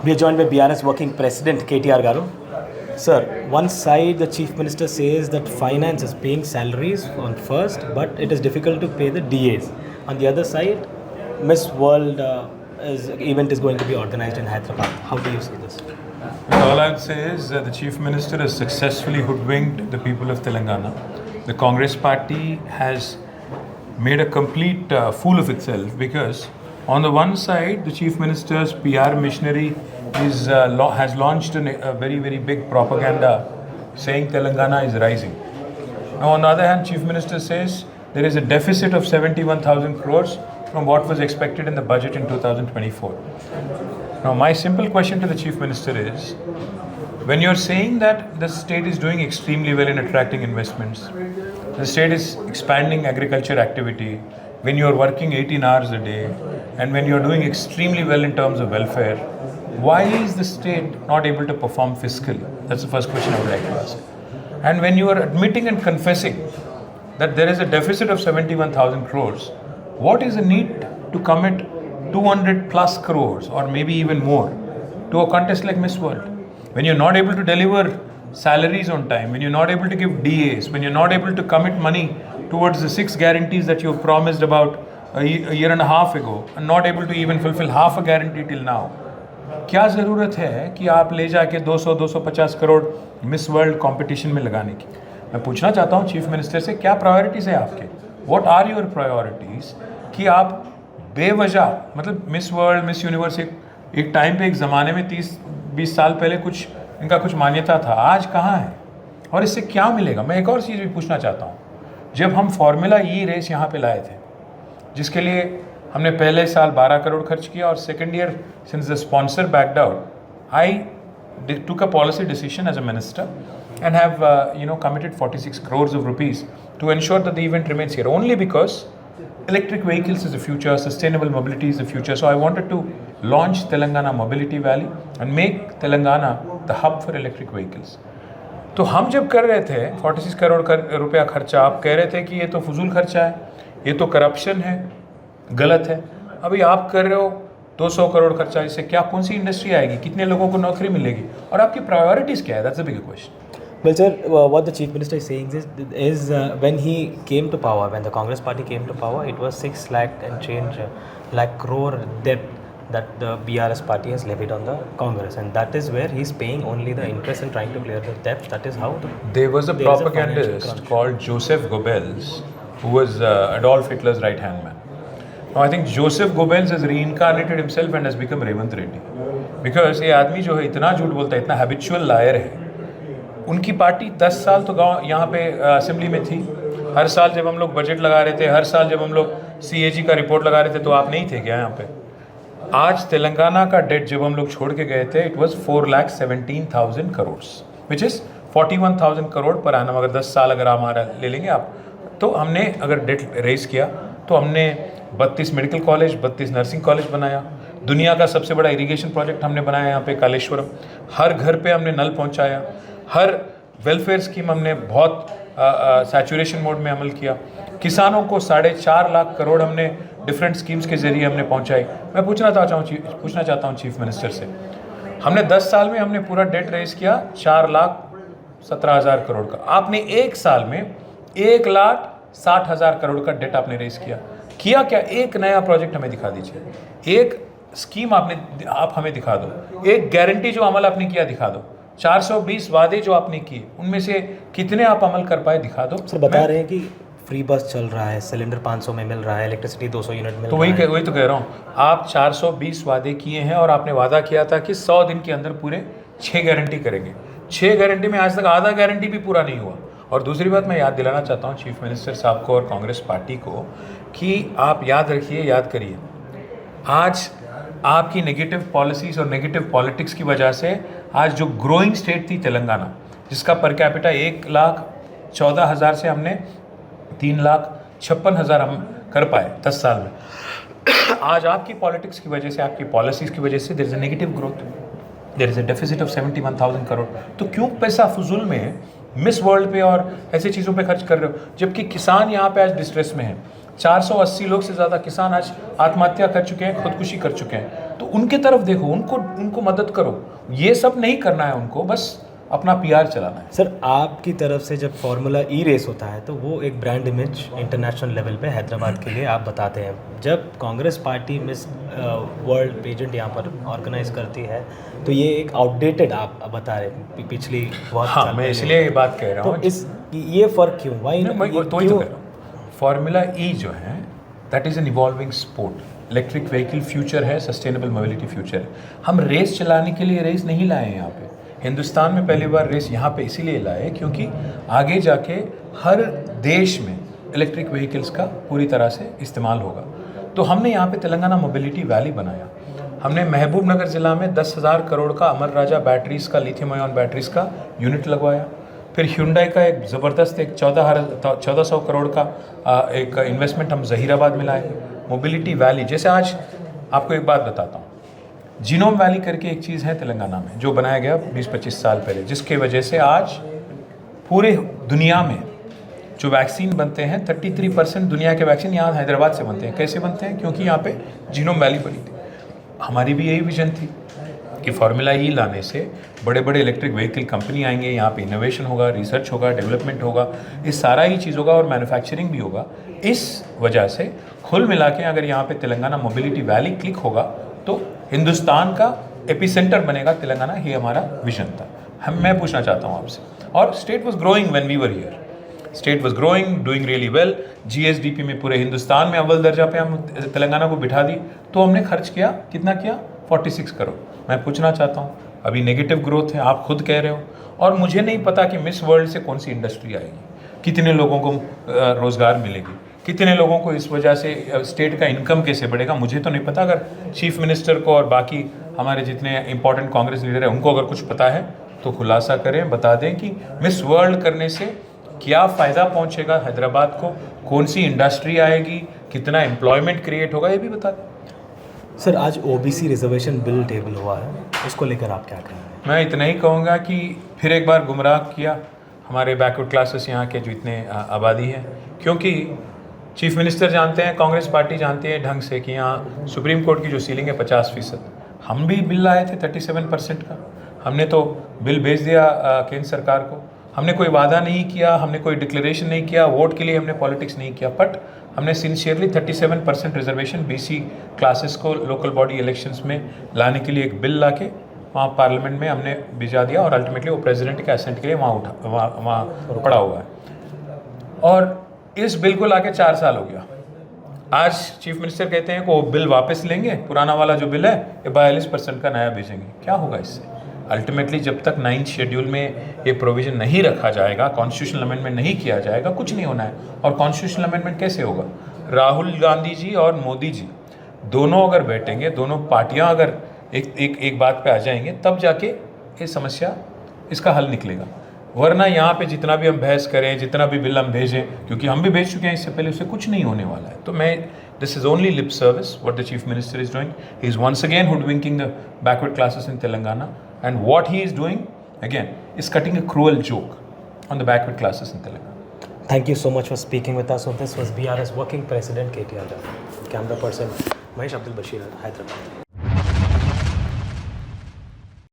We are joined by BRS Working President KTR Garu. Sir, one side the Chief Minister says that finance is paying salaries on first, but it is difficult to pay the DAs. On the other side, Miss World event is going to be organized in Hyderabad. How do you see this? All I'd say is that the Chief Minister has successfully hoodwinked the people of Telangana. The Congress party has made a complete fool of itself because on the one side, the Chief Minister's PR missionary has launched a very, very big propaganda saying Telangana is rising. Now, on the other hand, Chief Minister says there is a deficit of 71,000 crores from what was expected in the budget in 2024. Now, my simple question to the Chief Minister is, when you're saying that the state is doing extremely well in attracting investments, the state is expanding agriculture activity, when you're working 18 hours a day, and when you're doing extremely well in terms of welfare, why is the state not able to perform fiscally? That's the first question I would like to ask. And when you are admitting and confessing that there is a deficit of 71,000 crores, what is the need to commit 200 plus crores or maybe even more to a contest like Miss World? When you're not able to deliver salaries on time, when you're not able to give DAs, when you're not able to commit money towards the 6 guarantees that you promised about a year and a half ago, and not able to even fulfill half a guarantee till now, क्या ज़रूरत है कि आप ले जाके 200-250 crore miss world competition में लगाने की? मैं पूछना चाहता हूँ चीफ मिनिस्टर से, क्या प्रायोरिटीज़ है आपके? व्हाट आर योर प्रायोरिटीज़ कि आप बेवजह, मतलब मिस वर्ल्ड, मिस यूनिवर्स एक टाइम पे, एक ज़माने में 30-20 साल पहले कुछ इनका कुछ मान्यता था, आज कहाँ है और इससे क्या मिलेगा? मैं एक और चीज़ भी पूछना चाहता हूँ, जब हम फार्मूला ई रेस यहाँ पे लाए थे, जिसके लिए हमने पहले साल 12 करोड़ खर्च किया और second year since the sponsor backed out, I took a policy decision as a minister and have committed 46 crores of rupees to ensure that the event remains here, only because electric vehicles is the future, sustainable mobility is the future. So I wanted to launch Telangana Mobility Valley and make Telangana the hub for electric vehicles. तो हम जब कर रहे थे 46 करोड़ रुपया खर्चा, आप कह रहे थे कि ये तो फजूल खर्चा है, ये तो करप्शन है, गलत है। अभी आप कर रहे हो 200 करोड़ खर्चा, इससे क्या, कौन सी इंडस्ट्री आएगी, कितने लोगों को नौकरी मिलेगी और आपकी प्रायोरिटीज़ क्या है? That's the big question. Well, sir, what the Chief Minister is saying is when he came to power, when the Congress party came to power, it was 6 lakh and change lakh crore debt that the BRS party has levied on the Congress, and that is where he's paying only the interest and trying to clear the debt. That is how there was a propagandist called Joseph Goebbels, who was Adolf Hitler's right hand man. Now I think Joseph Goebbels has reincarnated himself and has become Revant Reddy, because ये आदमी जो है इतना झूठ बोलता है, इतना habitual lawyer है. उनकी पार्टी 10 साल तो गाँव यहाँ पे असेंबली में थी. हर साल जब हम लोग बजट लगा रहे थे, हर साल जब हम लोग CAG का रिपोर्ट लगा रहे थे, तो आप नहीं थे क्या यहाँ पे? आज तेलंगाना का डेट जब हम लोग छोड़ के गए थे, it was 4,17,000 crore, which is 41,000 crore per annum. अगर 10 साल अगर हमारा ले लेंगे आप, तो हमने अगर डेट रेज किया तो हमने 32 मेडिकल कॉलेज, 32 नर्सिंग कॉलेज बनाया. दुनिया का सबसे बड़ा इरिगेशन प्रोजेक्ट हमने बनाया यहाँ पे कालेश्वरम. हर घर पे हमने नल पहुँचाया. हर वेलफेयर स्कीम हमने बहुत सैचुरेशन मोड में अमल किया. किसानों को 4.5 लाख करोड़ हमने डिफरेंट स्कीम्स के जरिए हमने पहुँचाई. मैं पूछना चाहता हूँ चीफ मिनिस्टर से, हमने 10 साल में हमने पूरा डेट रेज किया 4,17,000 करोड़ का. आपने एक साल में 1,60,000 करोड़ का डेट आपने रेज किया क्या? एक नया प्रोजेक्ट हमें दिखा दीजिए, एक स्कीम आप हमें दिखा दो, एक गारंटी जो अमल आपने किया दिखा दो. 420 वादे जो आपने किए, उनमें से कितने आप अमल कर पाए, दिखा दो. सर बता रहे हैं कि फ्री बस चल रहा है, सिलेंडर 500 में मिल रहा है, इलेक्ट्रिसिटी 200 यूनिट मिल रहा है. वही तो कह रहा हूँ, आप 420 वादे किए हैं और आपने वादा किया था कि 100 दिन के अंदर पूरे 6 गारंटी करेंगे. 6 गारंटी में आज तक आधा गारंटी भी पूरा नहीं हुआ. और दूसरी बात मैं याद दिलाना चाहता हूँ चीफ मिनिस्टर साहब को और कांग्रेस पार्टी को कि आप याद रखिए, याद करिए, आज आपकी नेगेटिव पॉलिसीज़ और नेगेटिव पॉलिटिक्स की वजह से आज जो ग्रोइंग स्टेट थी तेलंगाना, जिसका पर कैपिटा 1,14,000 से हमने 3,56,000 हम कर पाए 10 साल में, आज आपकी पॉलिटिक्स की वजह से, आपकी पॉलिसीज़ की वजह से there is a negative growth, there is a deficit of 71,000 crore. तो क्यों पैसा फजूल में मिस वर्ल्ड पे और ऐसी चीज़ों पे खर्च कर रहे हो, जबकि किसान यहाँ पे आज डिस्ट्रेस में है. 480 लोग से ज़्यादा किसान आज आत्महत्या कर चुके हैं, खुदकुशी कर चुके हैं. तो उनके तरफ देखो, उनको मदद करो। ये सब नहीं करना है उनको, बस अपना पीआर चलाना है। सर आपकी तरफ से जब फार्मूला ई रेस होता है तो वो एक ब्रांड इमेज इंटरनेशनल लेवल पे हैदराबाद के लिए आप बताते हैं। जब Congress party Miss World pageant यहाँ पर ऑर्गेनाइज करती है तो ये एक आउटडेटेड आप बता रहे हैं पिछली बहुत हाँ, साल मैं पहले। इसलिए ये बात कह रहा तो हूँ। इस ये फ़र्क क्यों वाई तो ही तो कह रहा हूँ। फार्मूला ई जो है that is an evolving sport. Electric vehicle future है, सस्टेनेबल मोबिलिटी फ्यूचर है। हम रेस चलाने के लिए रेस नहीं लाए हैं यहाँ पे। हिंदुस्तान में पहली बार रेस यहाँ पे इसीलिए लाए क्योंकि आगे जाके हर देश में इलेक्ट्रिक व्हीकल्स का पूरी तरह से इस्तेमाल होगा। तो हमने यहाँ पे तेलंगाना मोबिलिटी वैली बनाया। हमने महबूब नगर ज़िला में 10,000 करोड़ का अमर राजा बैटरीज़ का, लिथियम आयन बैटरीज़ का यूनिट लगवाया। फिर ह्युंडई का एक ज़बरदस्त एक 1400 करोड़ का एक इन्वेस्टमेंट हम ज़हीराबाद में लाए। मोबिलिटी वैली, जैसे आज आपको एक बात बताता हूँ, जीनोम वैली करके एक चीज़ है तेलंगाना में जो बनाया गया 20-25 साल पहले, जिसके वजह से आज पूरे दुनिया में जो वैक्सीन बनते हैं 33% दुनिया के वैक्सीन यहाँ हैदराबाद से बनते हैं। कैसे बनते हैं? क्योंकि यहाँ पे जीनोम वैली बनी थी। हमारी भी यही विजन थी कि फार्मूला ई लाने से बड़े बड़े इलेक्ट्रिक व्हीकल कंपनी आएंगे, यहाँ पे इनोवेशन होगा, रिसर्च होगा, डेवलपमेंट होगा, ये सारा ही चीज़ होगा और मैन्युफैक्चरिंग भी होगा। इस वजह से कुल मिला के अगर यहाँ पे तेलंगाना मोबिलिटी वैली क्लिक होगा तो हिंदुस्तान का एपिसेंटर बनेगा तेलंगाना। ये हमारा विजन था। मैं पूछना चाहता हूँ आपसे, और state was growing when we were here, state was growing, doing really well. GSDP में पूरे हिंदुस्तान में अव्वल दर्जा पे हम तेलंगाना को बिठा दी। तो हमने खर्च किया, कितना किया? 46 करोड़। मैं पूछना चाहता हूँ, अभी नेगेटिव ग्रोथ है, आप खुद कह रहे हो, और मुझे नहीं पता कि मिस वर्ल्ड से कौन सी इंडस्ट्री आएगी, कितने लोगों को रोज़गार मिलेगी, कितने लोगों को इस वजह से स्टेट का इनकम कैसे बढ़ेगा, मुझे तो नहीं पता। अगर चीफ मिनिस्टर को और बाकी हमारे जितने इंपॉर्टेंट कांग्रेस लीडर हैं उनको अगर कुछ पता है तो खुलासा करें, बता दें कि मिस वर्ल्ड करने से क्या फ़ायदा पहुंचेगा हैदराबाद को, कौन सी इंडस्ट्री आएगी, कितना एम्प्लॉयमेंट क्रिएट होगा, ये भी बता दें। सर आज ओबीसी रिजर्वेशन बिल टेबल हुआ है, उसको लेकर आप क्या कहेंगे? मैं इतना ही कहूँगा कि फिर एक बार गुमराह किया हमारे बैकवर्ड क्लासेस यहाँ के जो इतने आबादी है, क्योंकि चीफ मिनिस्टर जानते हैं, कांग्रेस पार्टी जानती है ढंग से कि यहाँ सुप्रीम कोर्ट की जो सीलिंग है 50%। हम भी बिल लाए थे 37% का, हमने तो बिल भेज दिया केंद्र सरकार को। हमने कोई वादा नहीं किया, हमने कोई डिक्लेरेशन नहीं किया, वोट के लिए हमने पॉलिटिक्स नहीं किया, बट हमने सिंसियरली 37% रिजर्वेशन बीसी क्लासेस को लोकल बॉडी इलेक्शंस में लाने के लिए एक बिल लाके वहाँ पार्लियामेंट में हमने भिजा दिया, और अल्टीमेटली वो प्रेसिडेंट के असेंट के लिए वहाँ पड़ा हुआ है। और इस बिल को लाके 4 साल हो गया। आज चीफ मिनिस्टर कहते हैं कि वो बिल वापस लेंगे, पुराना वाला जो बिल है ये 42% का नया भेजेंगे। क्या होगा इससे? अल्टीमेटली जब तक 9th शेड्यूल में ये प्रोविज़न नहीं रखा जाएगा, कॉन्स्टिट्यूशनल अमेंडमेंट नहीं किया जाएगा, कुछ नहीं होना है। और कॉन्स्टिट्यूशनल अमेंडमेंट कैसे होगा? राहुल गांधी जी और मोदी जी दोनों अगर बैठेंगे, दोनों पार्टियां अगर एक बात पे आ जाएंगे, तब जाके ये समस्या, इसका हल निकलेगा। वरना यहाँ पे जितना भी हम बहस करें, जितना भी बिल हम भेजें, क्योंकि हम भी भेज चुके हैं इससे पहले, उससे कुछ नहीं होने वाला है। तो मैं, this is only lip service what the chief minister is doing. He is once again hoodwinking the backward classes in Telangana, and what he is doing again is cutting a cruel joke on the backward classes in Telangana. Thank you so much for speaking with us. So this was BRS Working President KTR. Camera person Mahesh Abdul Bashir, Hyderabad.